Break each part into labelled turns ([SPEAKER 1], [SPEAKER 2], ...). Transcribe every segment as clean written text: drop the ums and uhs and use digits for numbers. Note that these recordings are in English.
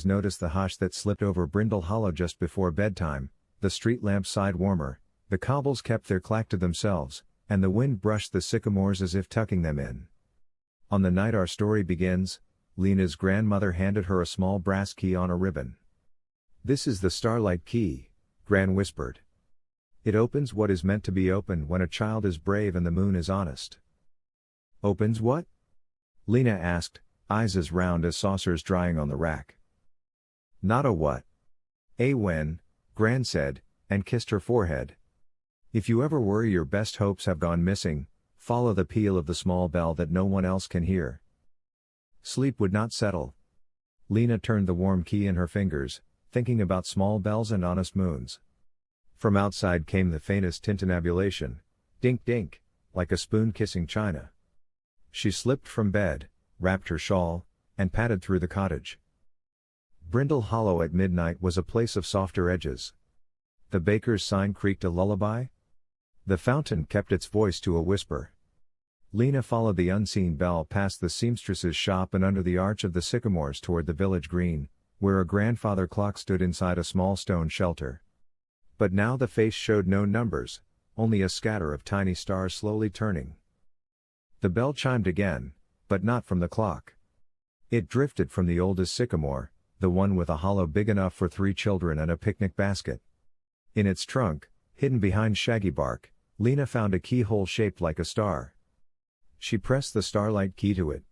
[SPEAKER 1] boys noticed the hush that slipped over Brindle Hollow just before bedtime. The street lamps sighed warmer, the cobbles kept their clack to themselves, and the wind brushed the sycamores as if tucking them in. On the night our story begins, Lena's grandmother handed her a small brass key on a ribbon. "This is the Starlight Key," Gran whispered. "It opens what is meant to be opened when a child is brave and the moon is honest." "Opens what?" Lena asked, eyes as round as saucers drying on the rack. "Not a what. A when," Gran said, and kissed her forehead. "If you ever worry your best hopes have gone missing, follow the peal of the small bell that no one else can hear." Sleep would not settle. Lena turned the warm key in her fingers, thinking about small bells and honest moons. From outside came the faintest tintinnabulation, dink dink, like a spoon kissing china. She slipped from bed, wrapped her shawl, and padded through the cottage. Brindle Hollow at midnight was a place of softer edges. The baker's sign creaked a lullaby. The fountain kept its voice to a whisper. Lena followed the unseen bell past the seamstress's shop and under the arch of the sycamores toward the village green, where a grandfather clock stood inside a small stone shelter. But now the face showed no numbers, only a scatter of tiny stars slowly turning. The bell chimed again, but not from the clock. It drifted from the oldest sycamore, the one with a hollow big enough for 3 children and a picnic basket. In its trunk, hidden behind shaggy bark, Lena found a keyhole shaped like a star. She pressed the Starlight Key to it.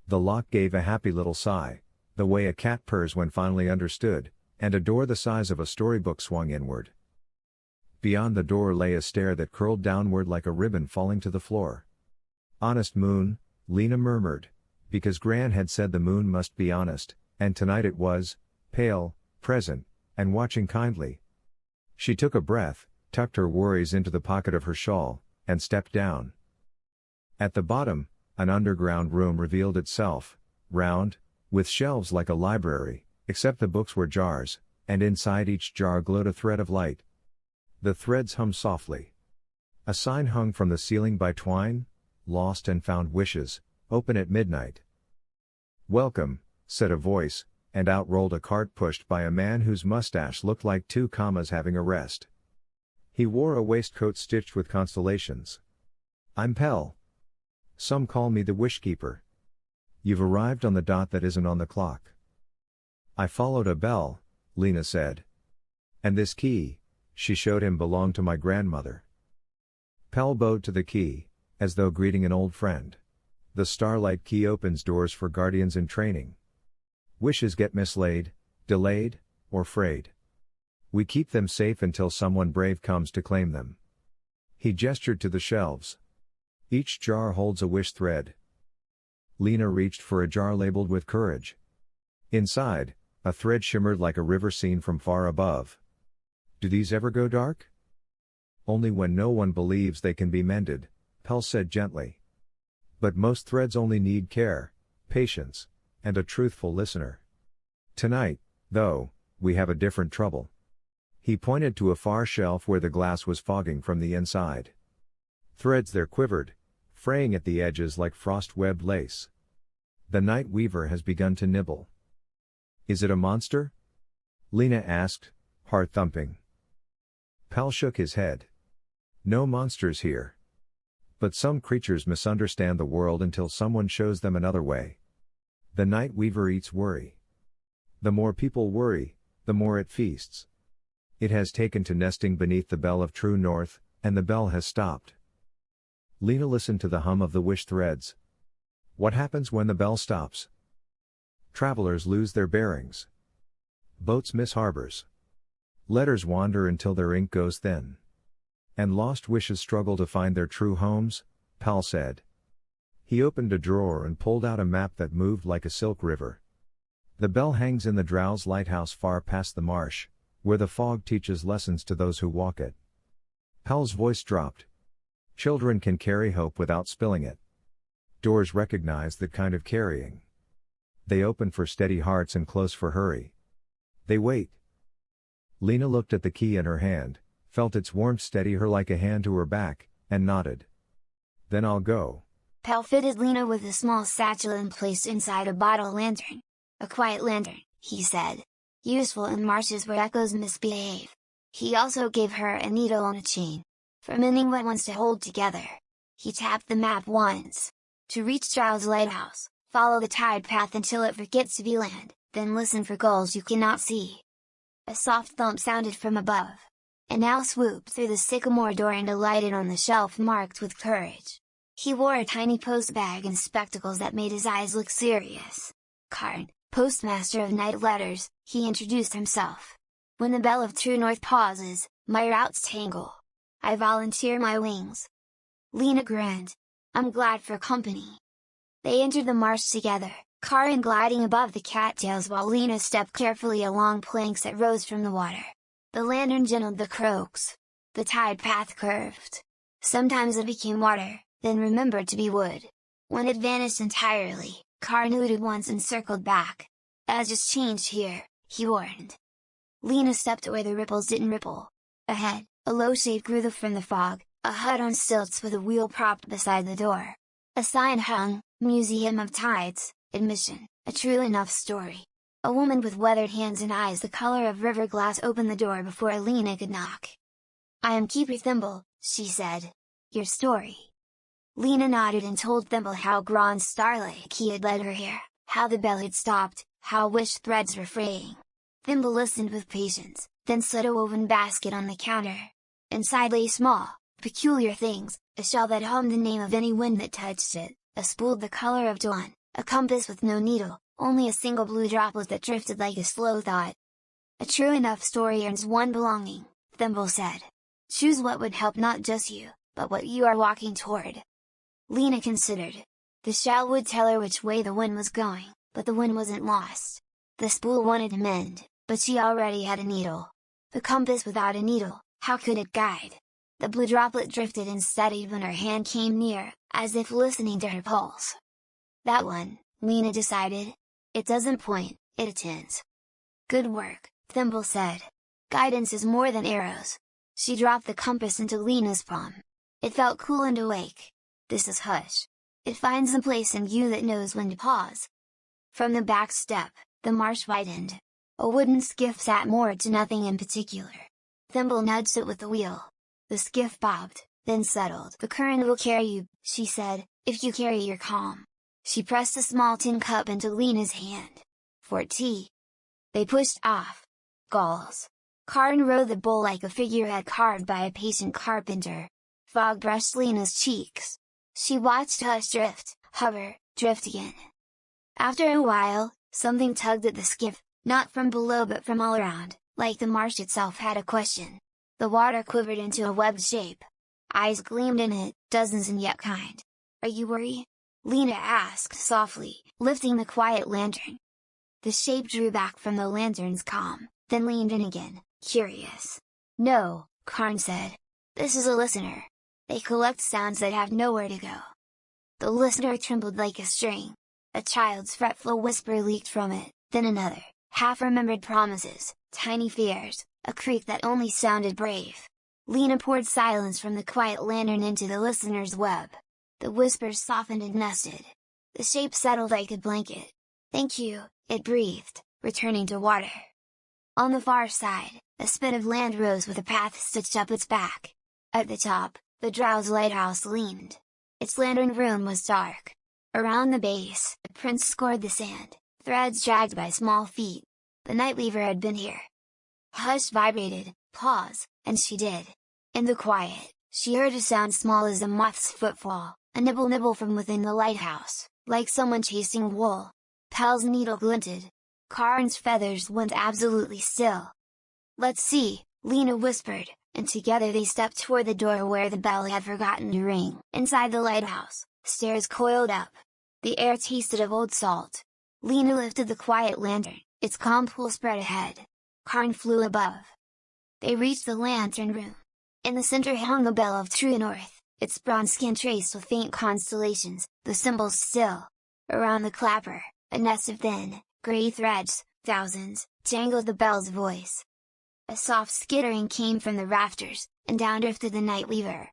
[SPEAKER 1] The lock gave a happy little sigh, the way a cat purrs when finally understood, and a door the size of a storybook swung inward. Beyond the door lay a stair that curled downward like a ribbon falling to the floor. "Honest moon," Lena murmured, because Gran had said the moon must be honest, and tonight it was, pale, present, and watching kindly. She took a breath, tucked her worries into the pocket of her shawl, and stepped down. At the bottom, an underground room revealed itself, round, with shelves like a library, except the books were jars, and inside each jar glowed a thread of light. The threads hummed softly. A sign hung from the ceiling by twine, "Lost and Found Wishes, open at midnight." "Welcome," said a voice, and out rolled a cart pushed by a man whose mustache looked like 2 commas having a rest. He wore a waistcoat stitched with constellations. "I'm Pell. Some call me the Wishkeeper. You've arrived on the dot that isn't on the clock." "I followed a bell," Lena said. "And this key," she showed him, "belonged to my grandmother." Pell bowed to the key, as though greeting an old friend. "The Starlight Key opens doors for guardians in training. Wishes get mislaid, delayed, or frayed. We keep them safe until someone brave comes to claim them." He gestured to the shelves. "Each jar holds a wish thread." Lena reached for a jar labeled with courage. Inside, a thread shimmered like a river seen from far above. "Do these ever go dark?" "Only when no one believes they can be mended," Pell said gently. "But most threads only need care, patience, and a truthful listener. Tonight, though, we have a different trouble." He pointed to a far shelf where the glass was fogging from the inside. Threads there quivered, fraying at the edges like frost-webbed lace. "The night weaver has begun to nibble." "Is it a monster?" Lena asked, heart thumping. Pell shook his head. "No monsters here. But some creatures misunderstand the world until someone shows them another way. The night weaver eats worry. The more people worry, the more it feasts. It has taken to nesting beneath the bell of true north, and the bell has stopped." Lena listened to the hum of the wish threads. "What happens when the bell stops?" "Travelers lose their bearings. Boats miss harbors. Letters wander until their ink goes thin. And lost wishes struggle to find their true homes," Pal said. He opened a drawer and pulled out a map that moved like a silk river. "The bell hangs in the Drowse lighthouse far past the marsh, where the fog teaches lessons to those who walk it." Pal's voice dropped. "Children can carry hope without spilling it. Doors recognize that kind of carrying. They open for steady hearts and close for hurry. They wait." Lena looked at the key in her hand, felt its warmth steady her like a hand to her back, and nodded. "Then I'll go."
[SPEAKER 2] Pal fitted Lena with a small satchel and placed inside a bottle lantern. A quiet lantern, he said. Useful in marshes where echoes misbehave. He also gave her a needle on a chain, for mending wet ones to hold together. He tapped the map once. To reach Drow's lighthouse, follow the tide path until it forgets to be land, then listen for gulls you cannot see. A soft thump sounded from above. An owl swooped through the sycamore door and alighted on the shelf marked with courage. He wore a tiny post bag and spectacles that made his eyes look serious. Karn, postmaster of night letters, he introduced himself. When the bell of true north pauses, my routes tangle. I volunteer my wings. Lena grinned. I'm glad for company. They entered the marsh together, Karn gliding above the cattails while Lena stepped carefully along planks that rose from the water. The lantern gentled the croaks. The tide path curved. Sometimes it became water, then remembered to be wood. When it vanished entirely, Karn hooted once and circled back. Edges changed here, he warned. Lena stepped where the ripples didn't ripple. Ahead, a low shade grew from the fog, a hut on stilts with a wheel propped beside the door. A sign hung, Museum of Tides, Admission, a true enough story. A woman with weathered hands and eyes the color of river glass opened the door before Lena could knock. I am Keeper Thimble, she said. Your story. Lena nodded and told Thimble how Gron's Starlight Key had led her here, how the bell had stopped, how wish threads were fraying. Thimble listened with patience, then set a woven basket on the counter. Inside lay small, peculiar things, a shell that hummed the name of any wind that touched it, a spool the color of dawn, a compass with no needle, only a single blue droplet that drifted like a slow thought. A true enough story earns one belonging, Thimble said. Choose what would help not just you, but what you are walking toward. Lena considered. The shell would tell her which way the wind was going, but the wind wasn't lost. The spool wanted to mend, but she already had a needle. The compass without a needle, how could it guide? The blue droplet drifted and steadied when her hand came near, as if listening to her pulse. That one, Lena decided. It doesn't point, it attends. Good work, Thimble said. Guidance is more than arrows. She dropped the compass into Lena's palm. It felt cool and awake. This is Hush. It finds the place in you that knows when to pause. From the back step, the marsh widened. A wooden skiff sat moored to nothing in particular. Thimble nudged it with the wheel. The skiff bobbed, then settled. The current will carry you, she said, if you carry your calm. She pressed a small tin cup into Lena's hand. For tea. They pushed off. Gulls. Karn rode the bull like a figurehead carved by a patient carpenter. Fog brushed Lena's cheeks. She watched Hush drift, hover, drift again. After a while, something tugged at the skiff, not from below but from all around, like the marsh itself had a question. The water quivered into a webbed shape. Eyes gleamed in it, dozens and yet kind. Are you worried? Lena asked softly, lifting the quiet lantern. The shape drew back from the lantern's calm, then leaned in again, curious. No, Karn said. This is a listener. They collect sounds that have nowhere to go. The listener trembled like a string. A child's fretful whisper leaked from it, then another, half-remembered promises, tiny fears, a creak that only sounded brave. Lena poured silence from the quiet lantern into the listener's web. The whispers softened and nested. The shape settled like a blanket. Thank you, it breathed, returning to water. On the far side, a spit of land rose with a path stitched up its back. At the top, the Drow's lighthouse leaned. Its lantern room was dark. Around the base, prints scored the sand, threads dragged by small feet. The night weaver had been here. Hush vibrated, pause, and she did. In the quiet, she heard a sound small as a moth's footfall, a nibble-nibble from within the lighthouse, like someone chasing wool. Pel's needle glinted. Karn's feathers went absolutely still. Let's see, Lena whispered, and together they stepped toward the door where the bell had forgotten to ring. Inside the lighthouse, stairs coiled up. The air tasted of old salt. Lena lifted the quiet lantern, its calm pool spread ahead. Karn flew above. They reached the lantern room. In the center hung a bell of true north, its bronze skin traced with faint constellations, the symbols still. Around the clapper, a nest of thin, gray threads, thousands, jangled the bell's voice. A soft skittering came from the rafters, and down drifted the night weaver.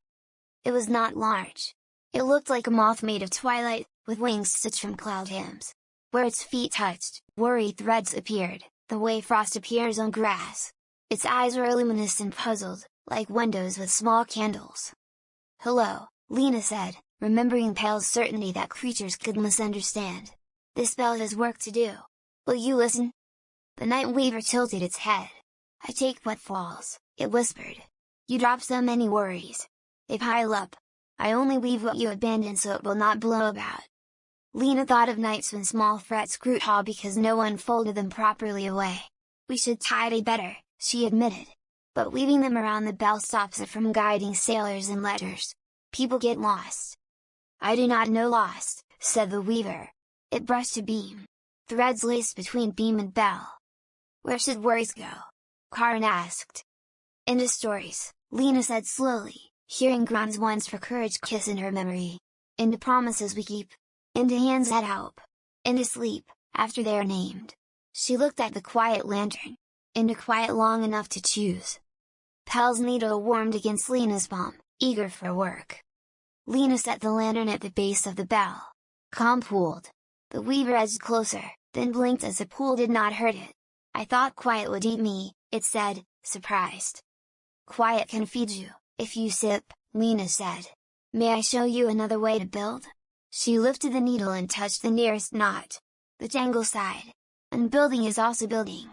[SPEAKER 2] It was not large. It looked like a moth made of twilight, with wings stitched from cloud hymns. Where its feet touched, worry threads appeared, the way frost appears on grass. Its eyes were luminous and puzzled, like windows with small candles. "Hello," Lena said, remembering Pale's certainty that creatures could misunderstand. "This bell has work to do. Will you listen?" The night weaver tilted its head. "I take what falls," it whispered. "You drop so many worries. They pile up. I only weave what you abandon so it will not blow about." Lena thought of nights when small frets grew tall because no one folded them properly away. "We should tidy better," she admitted. "But weaving them around the bell stops it from guiding sailors and letters. People get lost." "I do not know lost," said the weaver. It brushed a beam. Threads laced between beam and bell. "Where should worries go?" Karin asked. "Into stories," Lena said slowly, hearing groans once for courage kiss in her memory. "Into promises we keep. Into hands that help. Into sleep, after they are named." She looked at the quiet lantern. Into quiet long enough to choose. Pale's needle warmed against Lena's palm, eager for work. Lena set the lantern at the base of the bell. Calm pooled. The weaver edged closer, then blinked as the pool did not hurt it. "I thought quiet would eat me," it said, surprised. "Quiet can feed you, if you sip," Lena said. "May I show you another way to build?" She lifted the needle and touched the nearest knot. The jangle sighed. "And building is also building."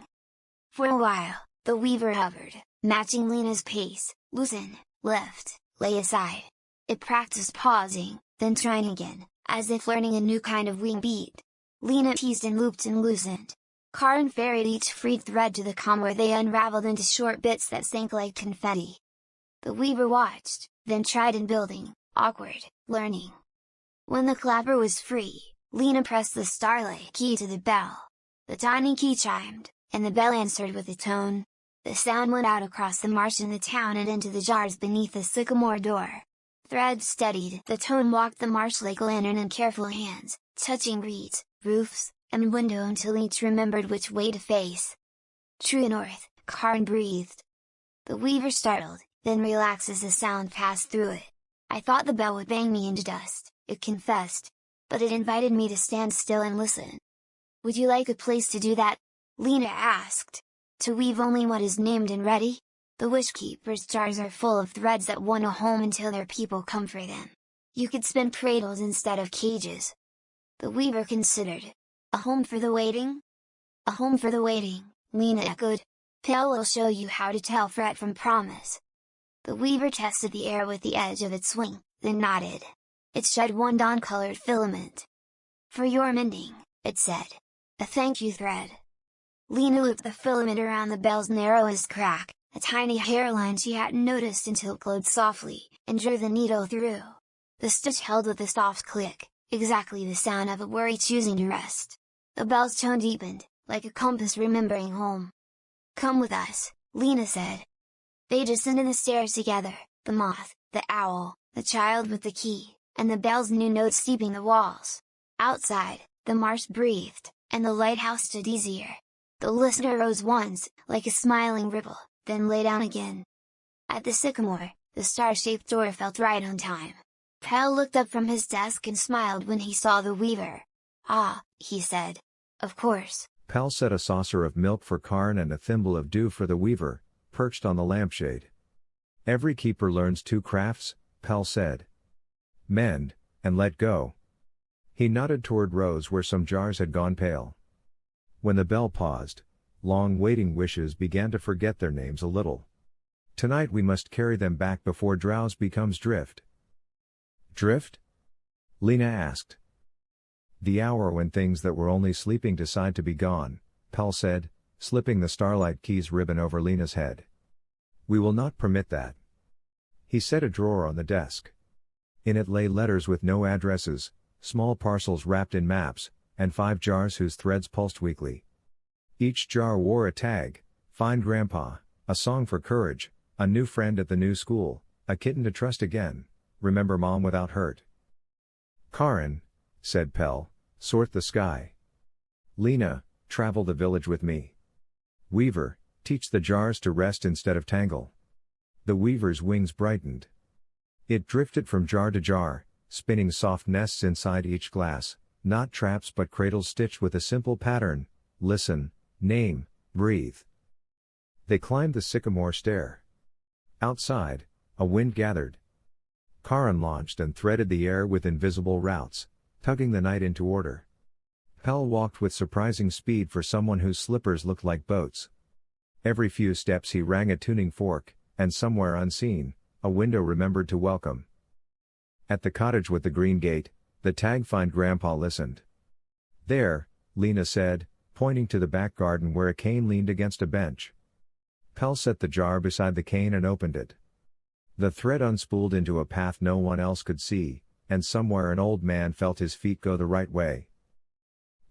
[SPEAKER 2] For a while, the weaver hovered, matching Lena's pace, loosen, lift, lay aside. It practiced pausing, then trying again, as if learning a new kind of wing beat. Lena teased and looped and loosened. Karin ferried each freed thread to the comb where they unraveled into short bits that sank like confetti. The weaver watched, then tried in building, awkward, learning. When the clapper was free, Lena pressed the Starlight Key to the bell. The tiny key chimed, and the bell answered with a tone. The sound went out across the marsh in the town and into the jars beneath the sycamore door. Threads steadied. The tone walked the marsh like a lantern in careful hands, touching reeds, roofs, and window until each remembered which way to face. "True north," Karin breathed. The weaver startled, then relaxed as the sound passed through it. "I thought the bell would bang me into dust," it confessed. "But it invited me to stand still and listen." "Would you like a place to do that?" Lena asked. "To weave only what is named and ready? The Wishkeeper's jars are full of threads that want a home until their people come for them. You could spin cradles instead of cages." The weaver considered. "A home for the waiting?" "A home for the waiting," Lena echoed. "Pale will show you how to tell fret from promise." The weaver tested the air with the edge of its wing, then nodded. It shed one dawn-colored filament. "For your mending," it said. "A thank you thread." Lena looped the filament around the bell's narrowest crack, a tiny hairline she hadn't noticed until it glowed softly, and drew the needle through. The stitch held with a soft click, exactly the sound of a worry choosing to rest. The bell's tone deepened, like a compass remembering home. "Come with us," Lena said. They descended the stairs together, the moth, the owl, the child with the key, and the bell's new notes steeping the walls. Outside, the marsh breathed, and the lighthouse stood easier. The listener rose once, like a smiling ripple, then lay down again. At the sycamore, the star-shaped door felt right on time. Pale looked up from his desk and smiled when he saw the weaver. "Ah," he said. "Of course."
[SPEAKER 1] Pal set a saucer of milk for Karn and a thimble of dew for the weaver, perched on the lampshade. "Every keeper learns 2 crafts, Pal said. Mend, and let go." He nodded toward rows where some jars had gone pale. When the bell paused, long waiting wishes began to forget their names a little. "Tonight we must carry them back before drowse becomes drift." "Drift?" Lena asked. "The hour when things that were only sleeping decide to be gone," Pal said, slipping the Starlight Key's ribbon over Lena's head. "We will not permit that." He set a drawer on the desk. In it lay letters with no addresses, small parcels wrapped in maps, and 5 jars whose threads pulsed weakly. Each jar wore a tag: "Find Grandpa," "A song for courage," "A new friend at the new school," "A kitten to trust again," "Remember Mom without hurt." "Karin," said Pell, "sort the sky." Lena, "travel the village with me." Weaver, "teach the jars to rest instead of tangle." The weaver's wings brightened. It drifted from jar to jar, spinning soft nests inside each glass, Not traps but cradles stitched with a simple pattern: listen, name, breathe. They climbed the sycamore stair. Outside, a wind gathered. Karan launched and threaded the air with invisible routes, tugging the night into order. Pell walked with surprising speed for someone whose slippers looked like boats. Every few steps he rang a tuning fork, and somewhere unseen, a window remembered to welcome. At the cottage with the green gate, the tag-find grandpa listened. "There," Lena said, pointing to the back garden where a cane leaned against a bench. Pell set the jar beside the cane and opened it. The thread unspooled into a path no one else could see, and somewhere an old man felt his feet go the right way.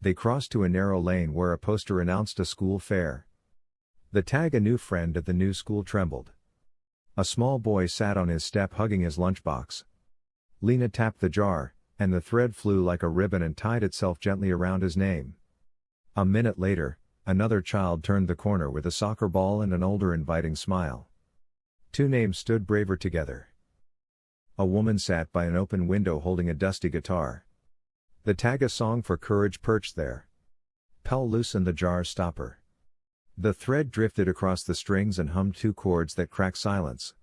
[SPEAKER 1] They crossed to a narrow lane where a poster announced a school fair. The tag "A New Friend at the New School" trembled. A small boy sat on his step hugging his lunchbox. Lena tapped the jar, and the thread flew like a ribbon and tied itself gently around his name. A minute later, another child turned the corner with a soccer ball and an older inviting smile. Two names stood braver together. A woman sat by an open window holding a dusty guitar. The tag "A Song for Courage" perched there. Pell loosened the jar's stopper. The thread drifted across the strings and hummed two chords that cracked silence.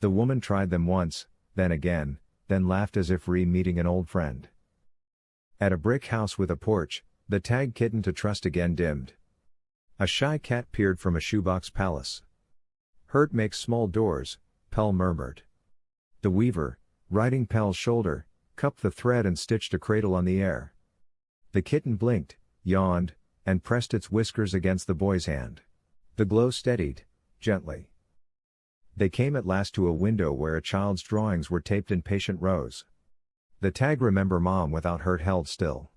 [SPEAKER 1] The woman tried them once, then again, then laughed as if re-meeting an old friend. At a brick house with a porch, the tag "Kitten to Trust" again dimmed. A shy cat peered from a shoebox palace. "Hurt makes small doors," Pell murmured. The weaver, riding Pell's shoulder, cupped the thread and stitched a cradle on the air. The kitten blinked, yawned, and pressed its whiskers against the boy's hand. The glow steadied, gently. They came at last to a window where a child's drawings were taped in patient rows. The tag "Remember Mom" without hurt held still.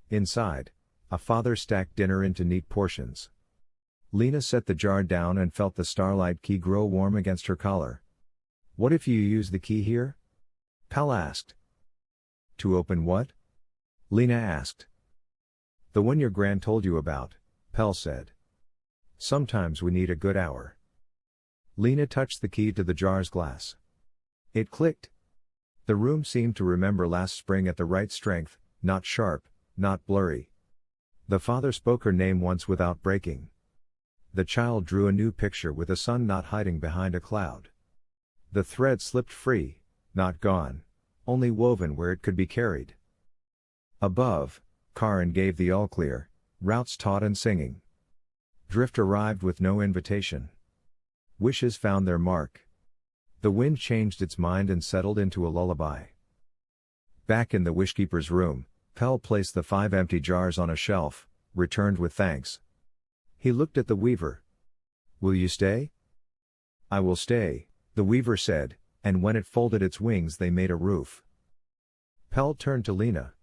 [SPEAKER 1] Inside, a father stacked dinner into neat portions. Lena set the jar down and felt the Starlight Key grow warm against her collar. "What if you use the key here?" Pell asked. "To open what?" Lena asked. "The one your gran told you about," Pell said. "Sometimes we need a good hour." Lena touched the key to the jar's glass. It clicked. The room seemed to remember last spring at the right strength, not sharp, not blurry. The father spoke her name once without breaking. The child drew a new picture with the sun not hiding behind a cloud. The thread slipped free, not gone, only woven where it could be carried. Above, Karan gave the all-clear, routes taut and singing. Drift arrived with no invitation. Wishes found their mark. The wind changed its mind and settled into a lullaby. Back in the wishkeeper's room, Pell placed the 5 empty jars on a shelf, returned with thanks. He looked at the weaver. "Will you stay?" "I will stay," the weaver said, and when it folded its wings they made a roof. Pell turned to Lena.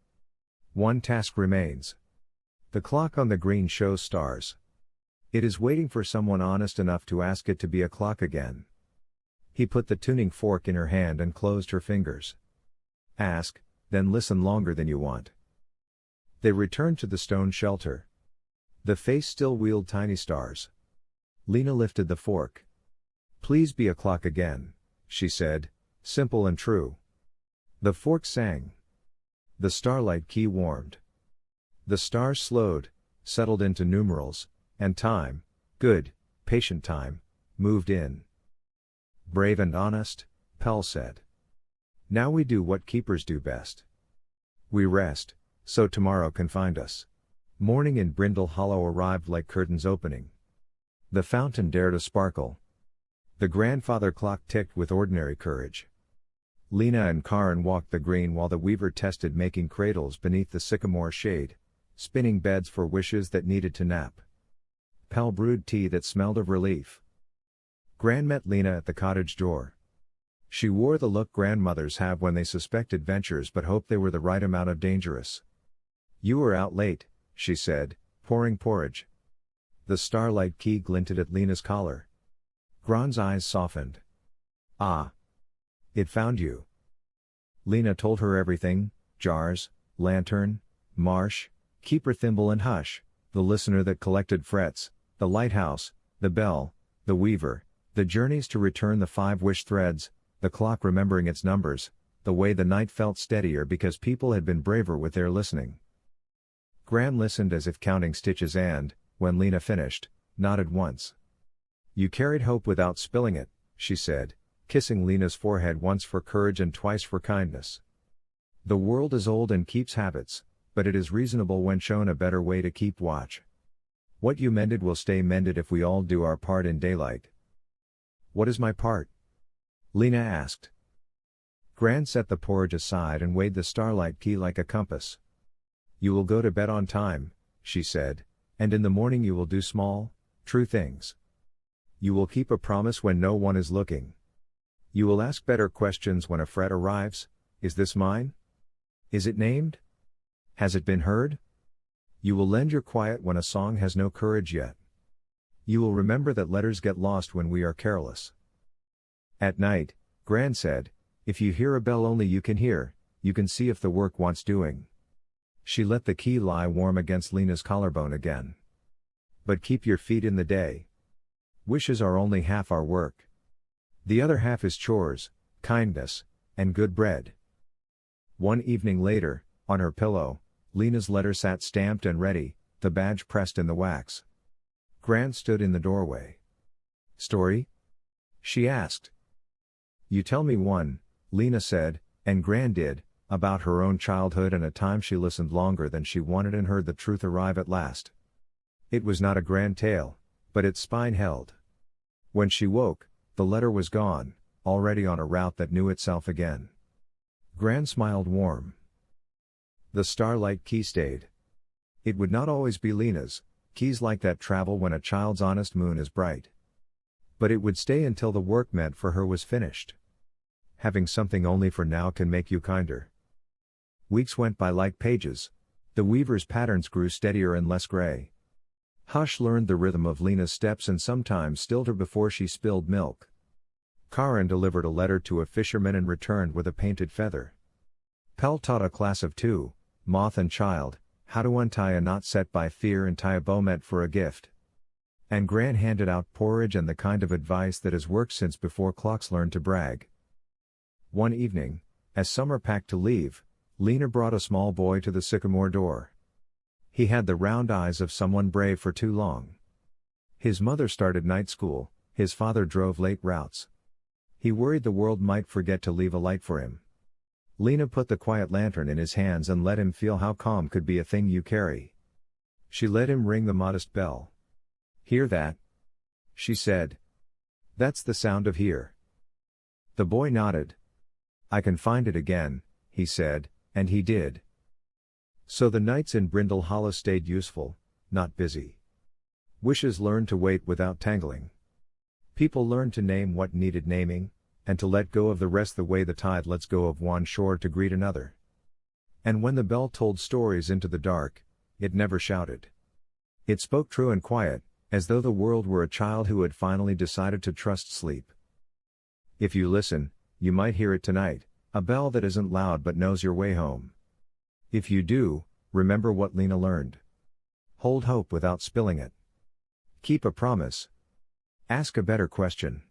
[SPEAKER 1] "One task remains. The clock on the green shows stars. It is waiting for someone honest enough to ask it to be a clock again." He put the tuning fork in her hand and closed her fingers. "Ask, then listen longer than you want." They returned to the stone shelter. The face still wheeled tiny stars. Lena lifted the fork. "Please be a clock again," she said, simple and true. The fork sang. The Starlight Key warmed. The stars slowed, settled into numerals, and time, good, patient time, moved in. "Brave and honest," Pell said. "Now we do what keepers do best. We rest, so tomorrow can find us." Morning in Brindle Hollow arrived like curtains opening. The fountain dared a sparkle. The grandfather clock ticked with ordinary courage. Lena and Karan walked the green while the weaver tested making cradles beneath the sycamore shade, spinning beds for wishes that needed to nap. Pell brewed tea that smelled of relief. Gran met Lena at the cottage door. She wore the look grandmothers have when they suspect adventures but hope they were the right amount of dangerous. "You were out late," she said, pouring porridge. The Starlight Key glinted at Lena's collar. Gran's eyes softened. "Ah. It found you." Lena told her everything: jars, lantern, marsh, keeper thimble and hush, the listener that collected frets, the lighthouse, the bell, the weaver, the journeys to return the 5 wish threads, the clock remembering its numbers, the way the night felt steadier because people had been braver with their listening. Gran listened as if counting stitches and, when Lena finished, nodded once. "You carried hope without spilling it," she said, kissing Lena's forehead once for courage and twice for kindness. "The world is old and keeps habits, but it is reasonable when shown a better way to keep watch. What you mended will stay mended if we all do our part in daylight." "What is my part?" Lena asked. Gran set the porridge aside and weighed the Starlight Key like a compass. "You will go to bed on time," she said, "and in the morning you will do small, true things. You will keep a promise when no one is looking. You will ask better questions when a threat arrives. Is this mine? Is it named? Has it been heard? You will lend your quiet when a song has no courage yet. You will remember that letters get lost when we are careless." At night, Gran said, "If you hear a bell only you can hear, you can see if the work wants doing." She let the key lie warm against Lena's collarbone again. "But keep your feet in the day. Wishes are only half our work. The other half is chores, kindness, and good bread." One evening later, on her pillow, Lena's letter sat stamped and ready, the badge pressed in the wax. Gran stood in the doorway. "Story?" she asked. "You tell me one," Lena said, and Gran did, about her own childhood and a time she listened longer than she wanted and heard the truth arrive at last. It was not a grand tale, but its spine held. When she woke, the letter was gone, already on a route that knew itself again. Gran smiled warm. The Starlight Key stayed. It would not always be Lena's, keys like that travel when a child's honest moon is bright. But it would stay until the work meant for her was finished. Having something only for now can make you kinder. Weeks went by like pages. The weaver's patterns grew steadier and less gray. Hush learned the rhythm of Lena's steps and sometimes stilled her before she spilled milk. Karin delivered a letter to a fisherman and returned with a painted feather. Pell taught a class of 2, Moth and Child, how to untie a knot set by fear and tie a bow meant for a gift. And Gran handed out porridge and the kind of advice that has worked since before clocks learned to brag. One evening, as Summer packed to leave, Lena brought a small boy to the sycamore door. He had the round eyes of someone brave for too long. His mother started night school, his father drove late routes. He worried the world might forget to leave a light for him. Lena put the quiet lantern in his hands and let him feel how calm could be a thing you carry. She let him ring the modest bell. "Hear that?" she said. "That's the sound of here." The boy nodded. "I can find it again," he said, and he did. So the nights in Brindle Hollow stayed useful, not busy. Wishes learned to wait without tangling. People learned to name what needed naming, and to let go of the rest the way the tide lets go of one shore to greet another. And when the bell told stories into the dark, it never shouted. It spoke true and quiet, as though the world were a child who had finally decided to trust sleep. If you listen, you might hear it tonight, a bell that isn't loud but knows your way home. If you do, remember what Lena learned. Hold hope without spilling it. Keep a promise. Ask a better question.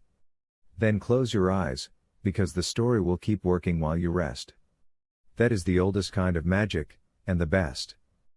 [SPEAKER 1] Then close your eyes, because the story will keep working while you rest. That is the oldest kind of magic, and the best.